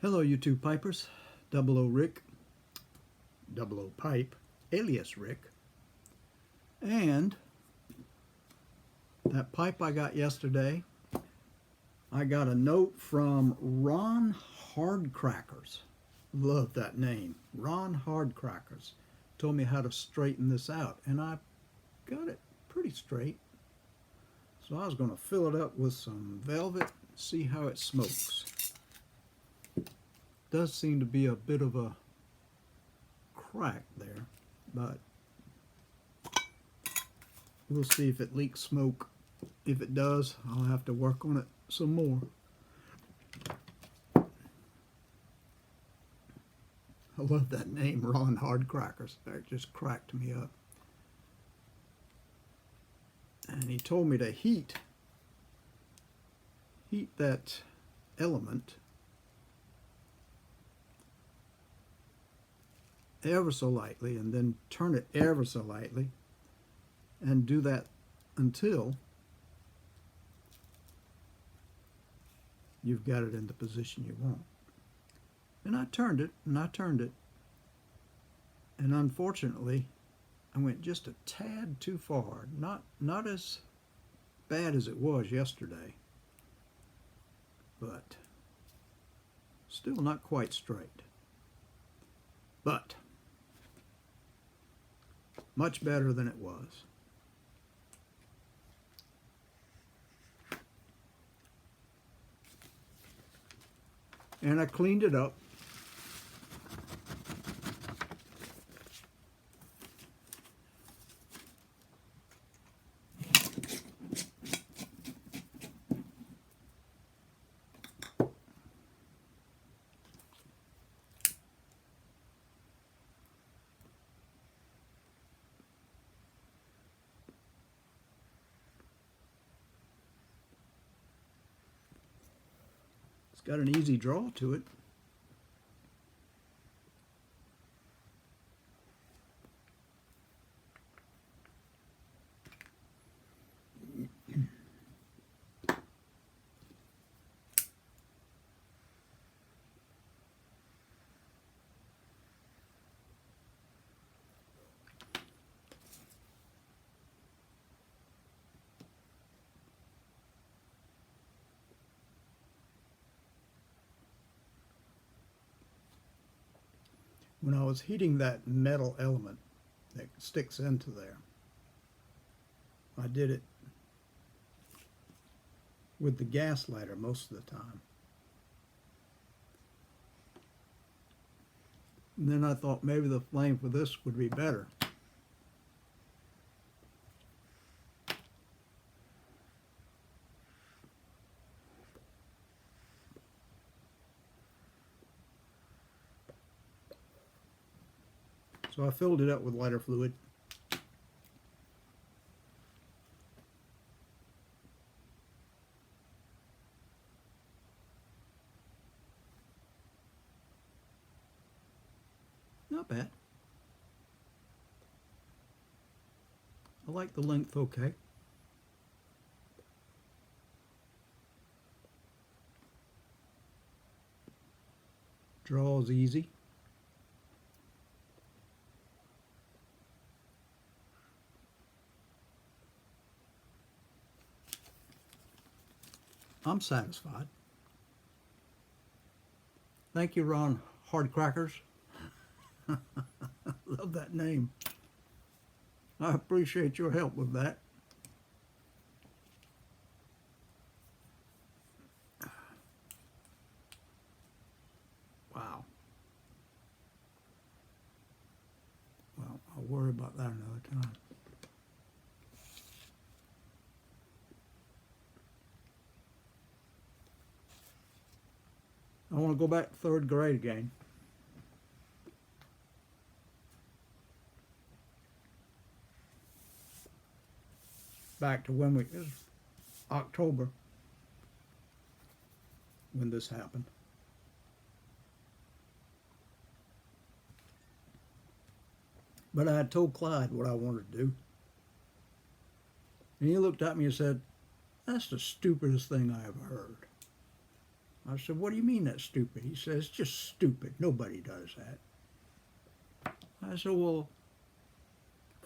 Hello, you two pipers. Double O Rick, Double O Pipe, alias Rick. And that pipe I got yesterday, I got a note from Ron Hardcrackers. Love that name. Ron Hardcrackers. Told me how to straighten this out, and I got it pretty straight. So I was going to fill it up with some velvet, see how it smokes. Does seem to be a bit of a crack there, but we'll see if it leaks smoke. If it does, I'll have to work on it some more. I love that name, Ron Hardcrackers. That just cracked me up. And he told me to heat that element ever so lightly, and then turn it ever so lightly, and do that until you've got it in the position you want. And I turned it, and I turned it, and unfortunately I went just a tad too far. Not as bad as it was yesterday, but still not quite straight. But much better than it was. And I cleaned it up. It's got an easy draw to it. When I was heating that metal element that sticks into there, I did it with the gas lighter most of the time. And then I thought maybe the flame for this would be better. So I filled it up with lighter fluid. Not bad. I like the length okay. Draws easy. I'm satisfied. Thank you, Ron Hardcrackers. Love that name. I appreciate your help with that. Wow. Well, I'll worry about that another time. I want to go back to third grade again. Back to when it was October when this happened. But I had told Clyde what I wanted to do. And he looked at me and said, "That's the stupidest thing I ever heard." I said, what do you mean that's stupid? He says, it's just stupid. Nobody does that. I said, well,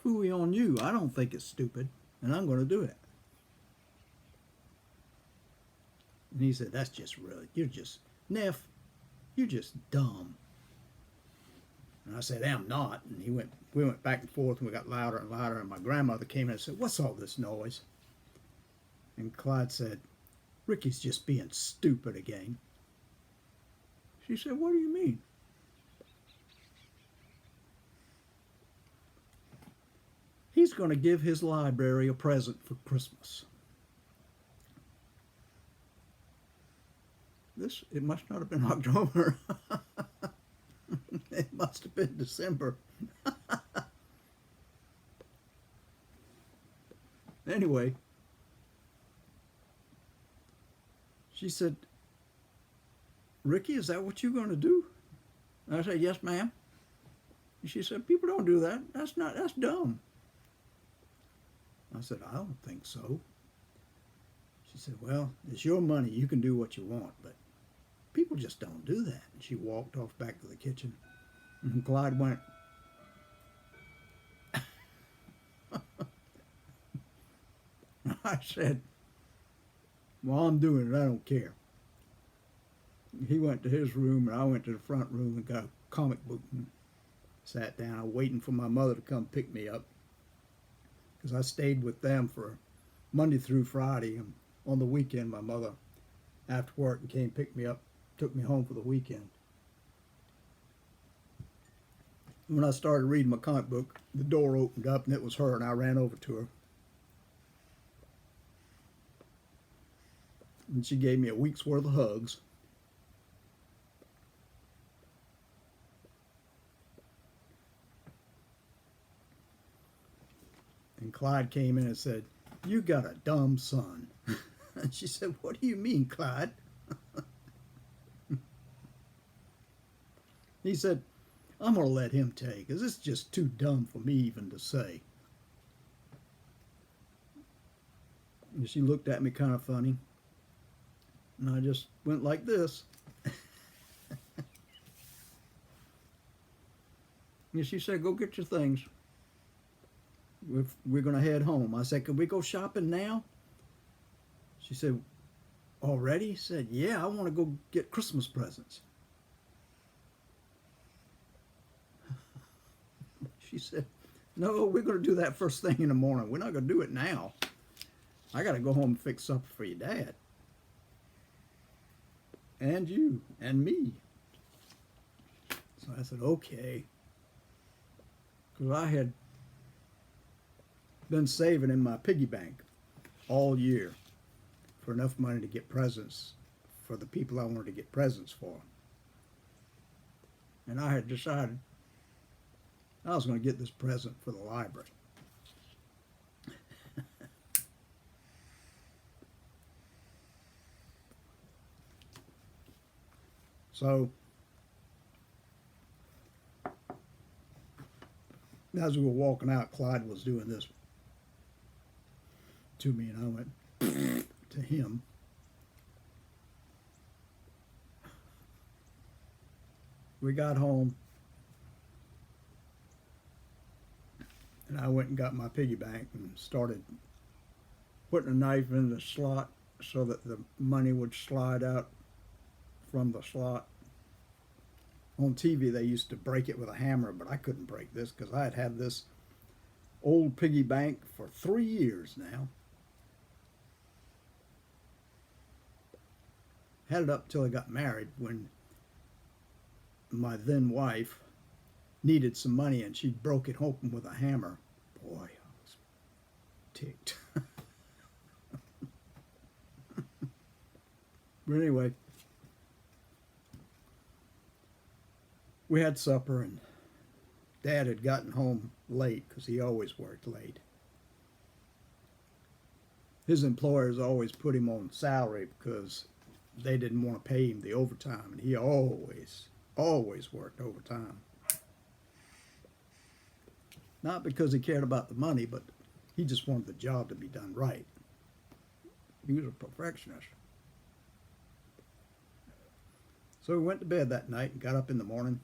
phooey on you. I don't think it's stupid, and I'm going to do it. And he said, that's just really, you're just, Neff, you're just dumb. And I said, I'm not. And we went back and forth, and we got louder and louder, and my grandmother came in and said, what's all this noise? And Clyde said, Ricky's just being stupid again. She said, what do you mean? He's going to give his library a present for Christmas. It must not have been October. It must have been December. Anyway, she said, Ricky, is that what you're going to do? And I said, yes, ma'am. And she said, people don't do that. That's dumb. I said, I don't think so. She said, well, it's your money. You can do what you want, but people just don't do that. And she walked off back to the kitchen. And Clyde went, I said, well, I'm doing it. I don't care. He went to his room, and I went to the front room and got a comic book and sat down, waiting for my mother to come pick me up. Because I stayed with them for Monday through Friday. And on the weekend, my mother, after work, came pick me up, took me home for the weekend. When I started reading my comic book, the door opened up, and it was her, and I ran over to her. And she gave me a week's worth of hugs. And Clyde came in and said, you got a dumb son. And she said, what do you mean, Clyde? He said, I'm going to let him tell you, because it's just too dumb for me even to say. And she looked at me kind of funny. And I just went like this. And she said, go get your things. We're going to head home. I said, can we go shopping now? She said, already? He said, yeah, I want to go get Christmas presents. She said, no, we're going to do that first thing in the morning. We're not going to do it now. I got to go home and fix supper for your dad. And you, and me. So I said, okay. Because I had been saving in my piggy bank all year for enough money to get presents for the people I wanted to get presents for. And I had decided I was going to get this present for the library. So, as we were walking out, Clyde was doing this to me, and I went to him. We got home, and I went and got my piggy bank and started putting a knife in the slot so that the money would slide out from the slot. On TV, they used to break it with a hammer, but I couldn't break this because I had had this old piggy bank for 3 years now. Had it up till I got married, when my then wife needed some money and she broke it open with a hammer. Boy, I was ticked. But anyway, we had supper, and Dad had gotten home late because he always worked late. His employers always put him on salary because they didn't want to pay him the overtime, and he always worked overtime. Not because he cared about the money, but he just wanted the job to be done right. He was a perfectionist. So we went to bed that night and got up in the morning.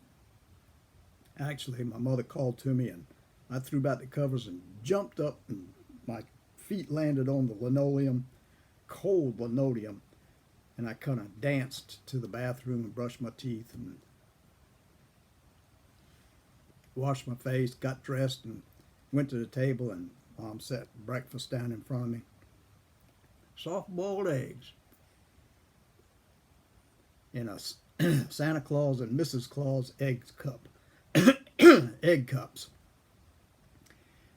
Actually, my mother called to me and I threw back the covers and jumped up and my feet landed on the linoleum, cold linoleum, and I kind of danced to the bathroom and brushed my teeth and washed my face, got dressed and went to the table, and Mom set breakfast down in front of me. Soft boiled eggs in a Santa Claus and Mrs. Claus egg cups.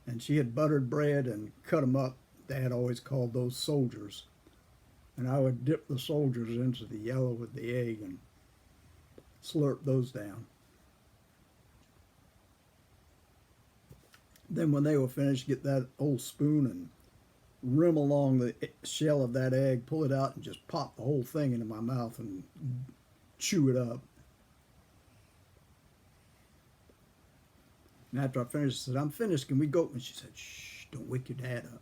And she had buttered bread and cut them up. Dad always called those soldiers. And I would dip the soldiers into the yellow with the egg and slurp those down. Then when they were finished, get that old spoon and rim along the shell of that egg, pull it out and just pop the whole thing into my mouth and chew it up. And after I finished, I said, "I'm finished, can we go?" And she said, "Shh, don't wake your dad up."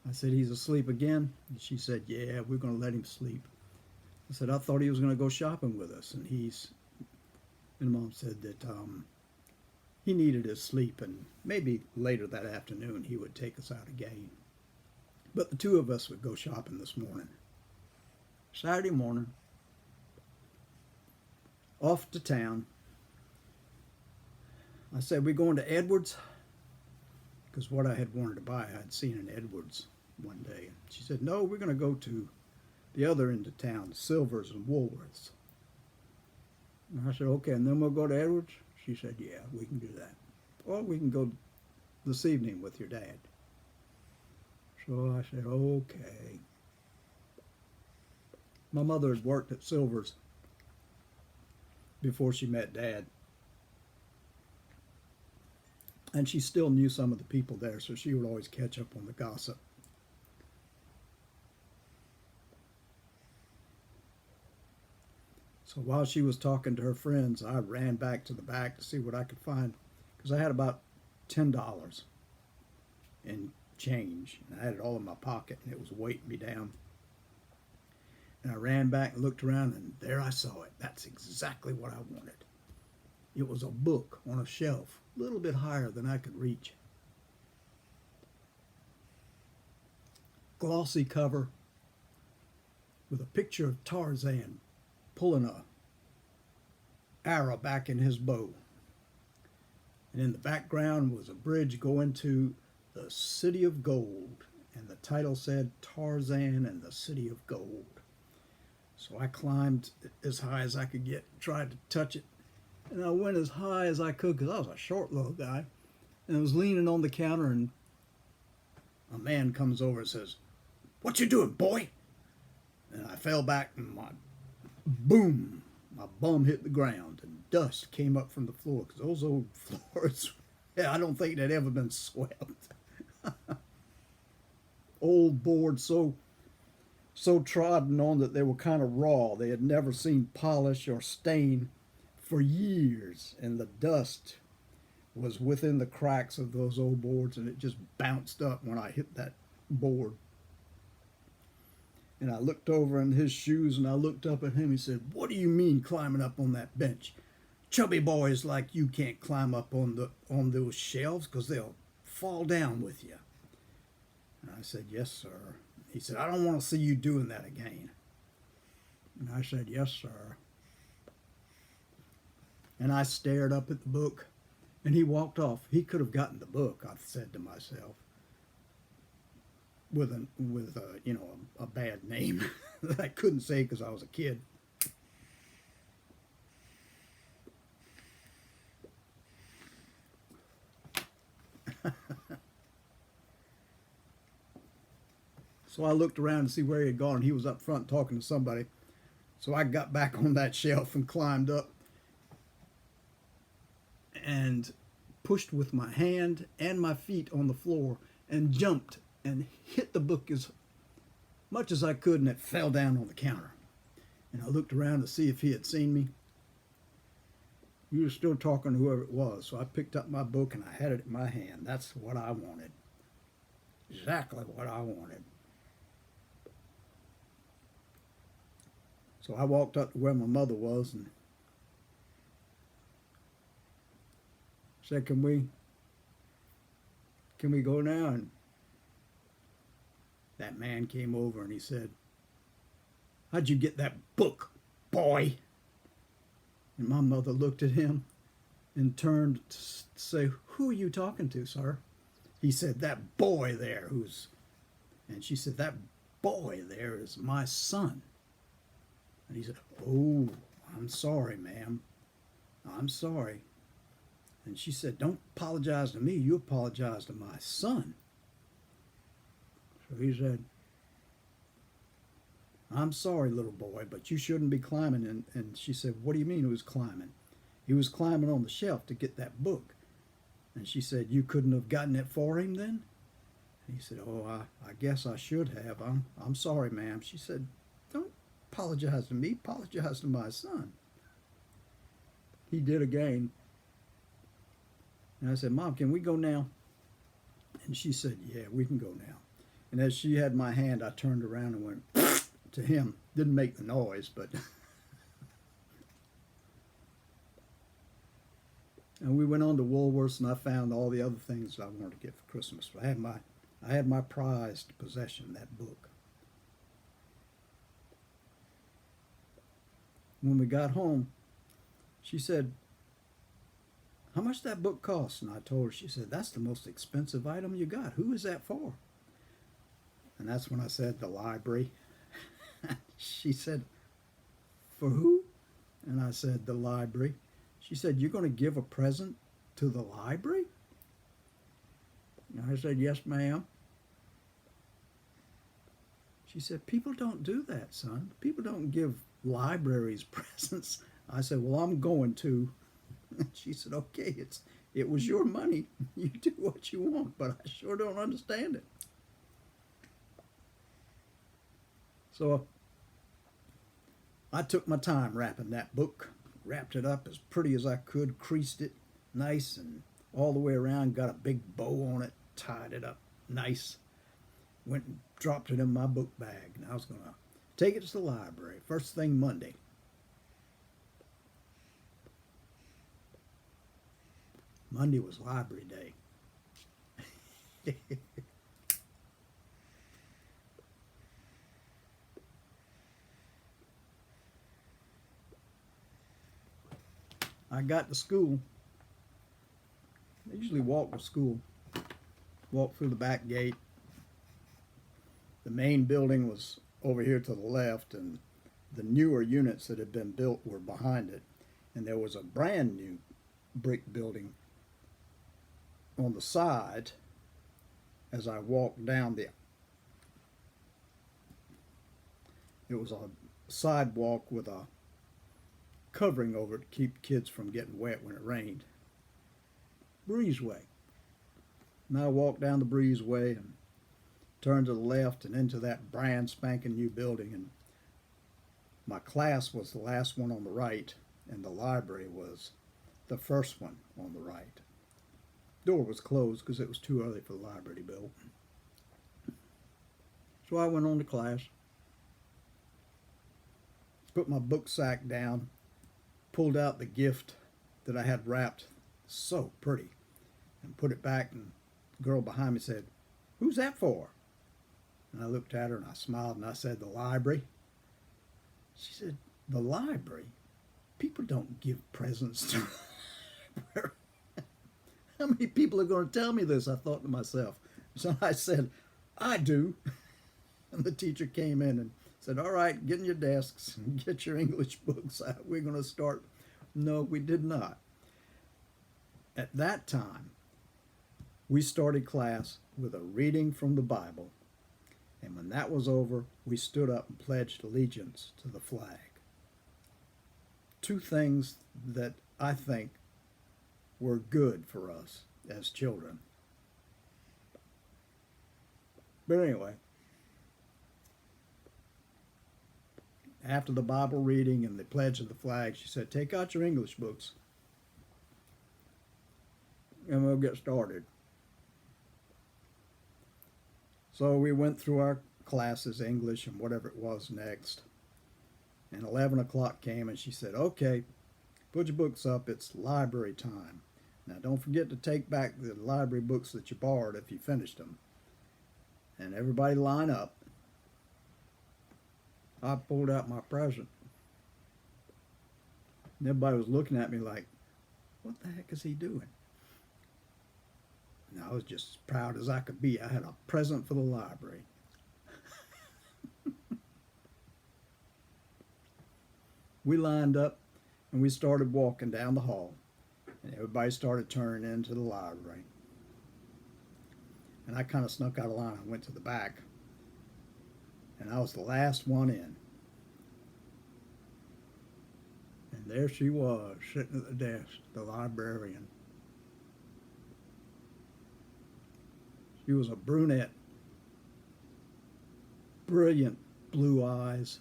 I said, "He's asleep again?" And she said, "Yeah, we're going to let him sleep." I said, "I thought he was going to go shopping with us." And Mom said that he needed his sleep, and maybe later that afternoon he would take us out again. But the two of us would go shopping this morning. Saturday morning, off to town. I said, "We're going to Edwards?" Because what I had wanted to buy, I had seen in Edwards one day. She said, "No, we're going to go to the other end of town, Silvers and Woolworths." And I said, "Okay, and then we'll go to Edwards?" She said, "Yeah, we can do that. Or we can go this evening with your dad." So I said, "Okay." My mother had worked at Silvers before she met Dad. And she still knew some of the people there, so she would always catch up on the gossip. So while she was talking to her friends, I ran back to the back to see what I could find, because I had about $10 in change. And I had it all in my pocket, and it was weighting me down. And I ran back and looked around, and there I saw it. That's exactly what I wanted. It was a book on a shelf, a little bit higher than I could reach. Glossy cover with a picture of Tarzan pulling a arrow back in his bow. And in the background was a bridge going to the City of Gold. And the title said Tarzan and the City of Gold. So I climbed as high as I could get, tried to touch it. And I went as high as I could because I was a short little guy. And I was leaning on the counter, and a man comes over and says, "What you doing, boy?" And I fell back, and boom, my bum hit the ground, and dust came up from the floor because those old floors, I don't think they'd ever been swept. Old boards so trodden on that they were kind of raw. They had never seen polish or stain for years, and the dust was within the cracks of those old boards, and it just bounced up when I hit that board. And I looked over in his shoes, and I looked up at him. He said, "What do you mean climbing up on that bench? Chubby boys like you can't climb up on those shelves because they'll fall down with you." And I said, "Yes, sir." He said, "I don't want to see you doing that again." And I said, "Yes, sir." And I stared up at the book, and he walked off. He could have gotten the book, I said to myself, with a bad name that I couldn't say because I was a kid. So I looked around to see where he had gone, and he was up front talking to somebody. So I got back on that shelf and climbed up and pushed with my hand and my feet on the floor and jumped and hit the book as much as I could, and it fell down on the counter. And I looked around to see if he had seen me. He was still talking to whoever it was, so I picked up my book and I had it in my hand. That's what I wanted. Exactly what I wanted. So I walked up to where my mother was and said, can we go now? And that man came over and he said, how'd you get that book, boy? And my mother looked at him and turned to say, who are you talking to, sir? He said, that boy there and she said, that boy there is my son. And he said, oh, I'm sorry, ma'am. I'm sorry. And she said, don't apologize to me. You apologize to my son. So he said, I'm sorry, little boy, but you shouldn't be climbing. And she said, what do you mean he was climbing? He was climbing on the shelf to get that book. And she said, you couldn't have gotten it for him then? And he said, oh, I guess I should have. I'm sorry, ma'am. She said, don't apologize to me. Apologize to my son. He did again. And I said, Mom, can we go now? And she said, yeah, we can go now. And as she had my hand, I turned around and went to him. Didn't make the noise, but... And we went on to Woolworths, and I found all the other things I wanted to get for Christmas. I had my prized possession, that book. When we got home, she said, how much that book cost? And I told her, she said, that's the most expensive item you got. Who is that for? And that's when I said, the library. She said, for who? And I said, the library. She said, you're going to give a present to the library? And I said, yes, ma'am. She said, people don't do that, son. People don't give libraries presents. I said, well, I'm going to. She said, okay, it was your money. You do what you want, but I sure don't understand it. So I took my time wrapping that book, wrapped it up as pretty as I could, creased it nice and all the way around, got a big bow on it, tied it up nice, went and dropped it in my book bag. And I was going to take it to the library first thing Monday. Monday was library day. I got to school. I usually walk to school, walk through the back gate. The main building was over here to the left, and the newer units that had been built were behind it. And there was a brand new brick building on the side as I walked down the... It was a sidewalk with a covering over it to keep kids from getting wet when it rained. Breezeway. And I walked down the breezeway and turned to the left and into that brand spanking new building. And my class was the last one on the right, and the library was the first one on the right. Door was closed because it was too early for the library to be open. So I went on to class, put my book sack down, pulled out the gift that I had wrapped so pretty, and put it back, and the girl behind me said, who's that for? And I looked at her and I smiled and I said, the library. She said, the library? People don't give presents to the library. How many people are going to tell me this? I thought to myself. So I said, I do. And the teacher came in and said, all right, get in your desks and get your English books out. We're going to start. No, we did not. At that time, we started class with a reading from the Bible. And when that was over, we stood up and pledged allegiance to the flag. Two things that I think were good for us as children. But anyway, after the Bible reading and the pledge of the flag, she said, take out your English books and we'll get started. So we went through our classes, English and whatever it was next. And 11 o'clock came and she said, okay, put your books up. It's library time. Now don't forget to take back the library books that you borrowed if you finished them. And everybody line up. I pulled out my present. And everybody was looking at me like, what the heck is he doing? And I was just as proud as I could be. I had a present for the library. We lined up and we started walking down the hall. And everybody started turning into the library. And I kind of snuck out of line. I went to the back. And I was the last one in. And there she was, sitting at the desk, the librarian. She was a brunette, brilliant blue eyes,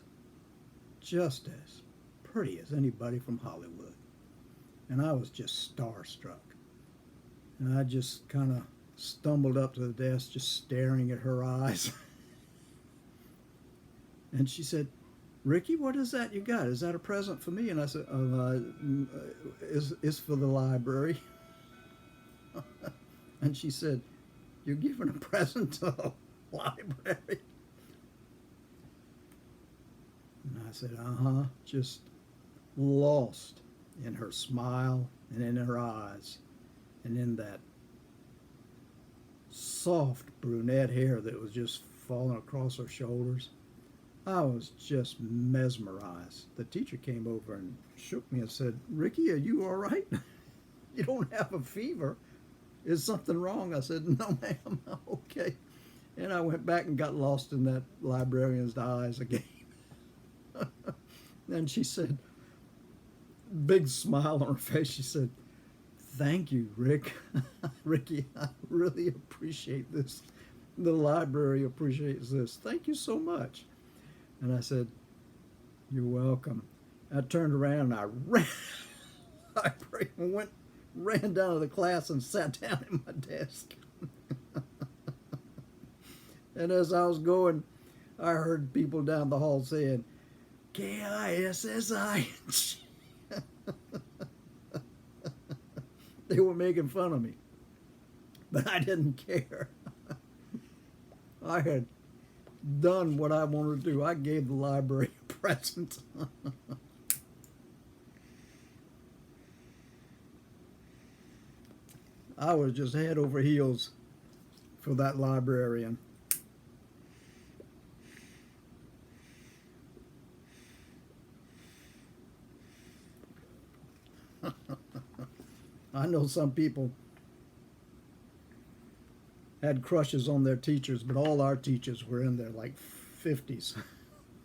just as pretty as anybody from Hollywood. And I was just starstruck. And I just kind of stumbled up to the desk, just staring at her eyes. And she said, Ricky, what is that you got? Is that a present for me? And I said, it's for the library. And she said, you're giving a present to the library? And I said, just lost in her smile and in her eyes and in that soft brunette hair that was just falling across her shoulders. I was just mesmerized. The teacher came over and shook me and said, Ricky, are you all right? You don't have a fever. Is something wrong? I said, no, ma'am, I'm okay. And I went back and got lost in that librarian's eyes again. And she said, big smile on her face, she said, thank you, Rick. Ricky, I really appreciate this. The library appreciates this. Thank you so much. And I said, you're welcome. I turned around and I ran down to the class and sat down at my desk. And as I was going, I heard people down the hall saying, Kissi. They were making fun of me, but I didn't care. I had done what I wanted to do. I gave the library a present. I was just head over heels for that librarian. I know some people had crushes on their teachers, but all our teachers were in their like 50s.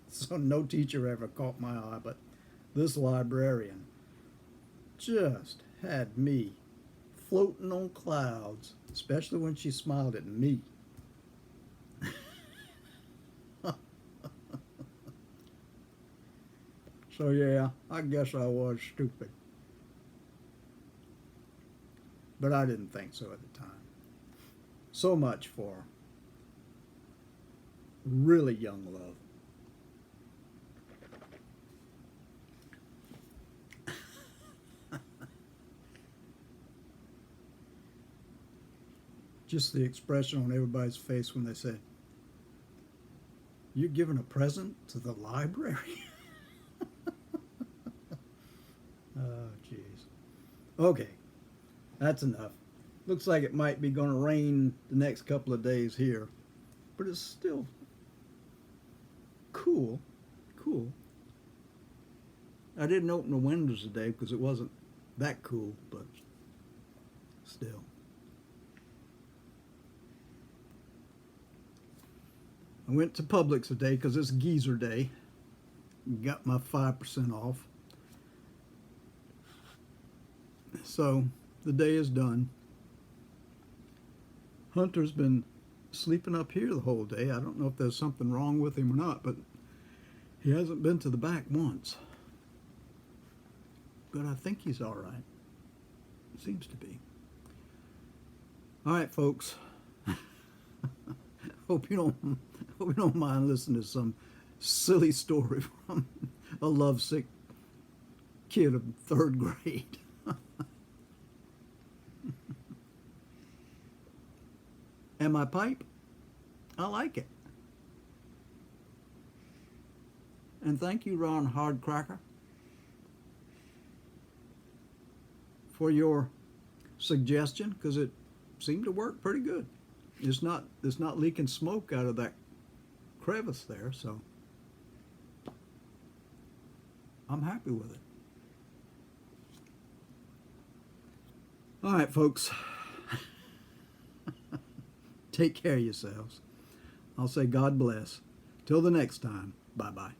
So no teacher ever caught my eye, but this librarian just had me floating on clouds, especially when she smiled at me. So yeah, I guess I was stupid. But I didn't think so at the time. So much for really young love. Just the expression on everybody's face when they said, you're giving a present to the library? Oh, jeez. Okay, that's enough. Looks like it might be going to rain the next couple of days here, but it's still cool. I didn't open the windows today because it wasn't that cool, but still. I went to Publix today because it's geezer day. Got my 5% off. So the day is done. Hunter's been sleeping up here the whole day. I don't know if there's something wrong with him or not, but he hasn't been to the back once. But I think he's all right. Seems to be. All right, folks. Hope you don't mind listening to some silly story from a lovesick kid of third grade. And my pipe, I like it. And thank you, Ron Hardcracker, for your suggestion, because it seemed to work pretty good. It's not leaking smoke out of that crevice there, so I'm happy with it. All right, folks. Take care of yourselves. I'll say God bless. Till the next time, bye-bye.